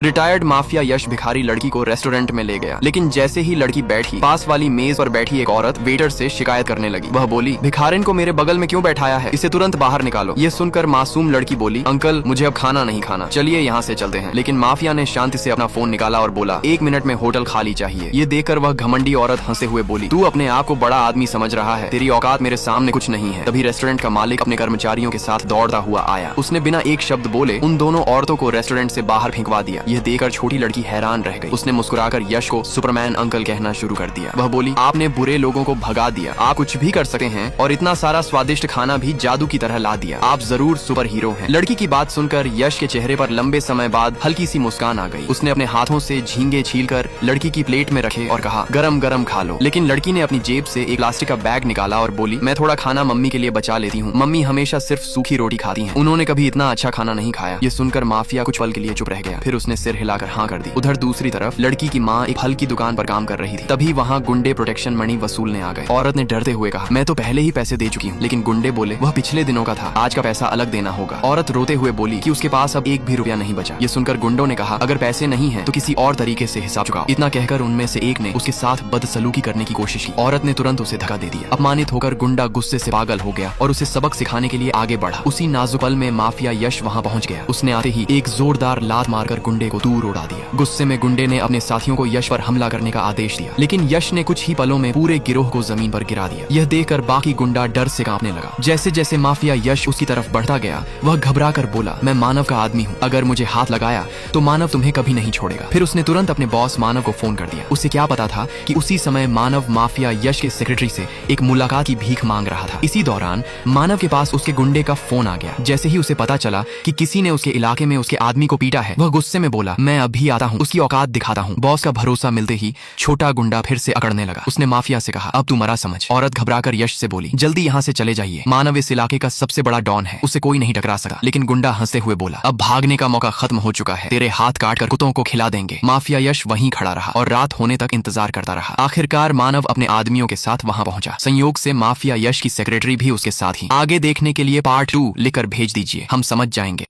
Retired mafia यश भिखारी लड़की को रेस्टोरेंट में ले गया, लेकिन जैसे ही लड़की बैठी, पास वाली मेज पर बैठी एक औरत वेटर से शिकायत करने लगी। वह बोली, भिखारिन को मेरे बगल में क्यों बैठाया है, इसे तुरंत बाहर निकालो। ये सुनकर मासूम लड़की बोली, अंकल मुझे अब खाना नहीं खाना, चलिए यहाँ से चलते हैं। लेकिन माफिया ने शांति से अपना फोन निकाला और बोला, 1 मिनट में होटल खाली चाहिए। ये देखकर वह घमंडी औरत हंसे हुए बोली, तू अपने आप को बड़ा आदमी समझ रहा है, तेरी औकात मेरे सामने कुछ नहीं है। तभी रेस्टोरेंट का मालिक अपने कर्मचारियों के साथ दौड़ता हुआ आया। उसने बिना एक शब्द बोले उन दोनों औरतों को रेस्टोरेंट से बाहर फेंकवा दिया। यह देखकर छोटी लड़की हैरान रह गई। उसने मुस्कुराकर यश को सुपरमैन अंकल कहना शुरू कर दिया। वह बोली, आपने बुरे लोगों को भगा दिया, आप कुछ भी कर सकते हैं और इतना सारा स्वादिष्ट खाना भी जादू की तरह ला दिया, आप जरूर सुपर हीरो हैं। लड़की की बात सुनकर यश के चेहरे पर लंबे समय बाद हल्की सी मुस्कान आ गई। उसने अपने हाथों से झींगे छीलकर लड़की की प्लेट में रखे और कहा, गरम गरम खा लो। लेकिन लड़की ने अपनी जेब से एक प्लास्टिक का बैग निकाला और बोली, मैं थोड़ा खाना मम्मी के लिए बचा लेती हूँ, मम्मी हमेशा सिर्फ सूखी रोटी खाती हैं, उन्होंने कभी इतना अच्छा खाना नहीं खाया। ये सुनकर माफिया कुछ पल के लिए चुप रह गया, फिर उसने सिर हिलाकर हाँ कर दी। उधर दूसरी तरफ लड़की की माँ एक फल की दुकान पर काम कर रही थी। तभी वहाँ गुंडे प्रोटेक्शन मनी वसूलने आ गए। औरत ने डरते हुए कहा, मैं तो पहले ही पैसे दे चुकी हूँ। लेकिन गुंडे बोले, वह पिछले दिनों का था, आज का पैसा अलग देना होगा। औरत रोते हुए बोली कि उसके पास अब 1 भी रुपया नहीं बचा। ये सुनकर गुंडों ने कहा, अगर पैसे नहीं है तो किसी और तरीके से हिसाब चुकाओ। इतना कहकर उनमें से एक ने उसके साथ बदसलूकी करने की कोशिश की। औरत ने तुरंत उसे धक्का दे दिया। अपमानित होकर गुंडा गुस्से से पागल हो गया और उसे सबक सिखाने के लिए आगे बढ़ा। उसी नाजुक पल में माफिया यश वहाँ पहुँच गया। उसने आते ही एक जोरदार लात मारकर गुंडे को दूर उड़ा दिया। गुस्से में गुंडे ने अपने साथियों को यश पर हमला करने का आदेश दिया, लेकिन यश ने कुछ ही पलों में पूरे गिरोह को जमीन पर गिरा दिया। यह देखकर बाकी गुंडा डर से कांपने लगा। जैसे जैसे माफिया यश उसकी तरफ बढ़ता गया, वह घबरा कर बोला, मैं मानव का आदमी हूँ, अगर मुझे हाथ लगाया तो मानव तुम्हें कभी नहीं छोड़ेगा। फिर उसने तुरंत अपने बॉस मानव को फोन कर दिया। उसे क्या पता था कि उसी समय मानव माफिया यश के सेक्रेटरी से एक मुलाकात की भीख मांग रहा था। इसी दौरान मानव के पास उसके गुंडे का फोन आ गया। जैसे ही उसे पता चला कि किसी ने उसके इलाके में उसके आदमी को पीटा है, वह गुस्से में बोला, मैं अभी आता हूँ, उसकी औकात दिखाता हूँ। बॉस का भरोसा मिलते ही छोटा गुंडा फिर से अकड़ने लगा। उसने माफिया से कहा, अब तू मरा समझ। औरत घबराकर यश से बोली, जल्दी यहाँ से चले जाइए, मानव इस इलाके का सबसे बड़ा डॉन है, उसे कोई नहीं टकरा सका। लेकिन गुंडा हंसते हुए बोला, अब भागने का मौका खत्म हो चुका है, तेरे हाथ काट कर कुत्तों को खिला देंगे। माफिया यश वहीं खड़ा रहा और रात होने तक इंतजार करता रहा। आखिरकार मानव अपने आदमियों के साथ वहां पहुंचा। संयोग से माफिया यश की सेक्रेटरी भी उसके साथ ही। आगे देखने के लिए पार्ट 2 लिखकर भेज दीजिए, हम समझ जाएंगे।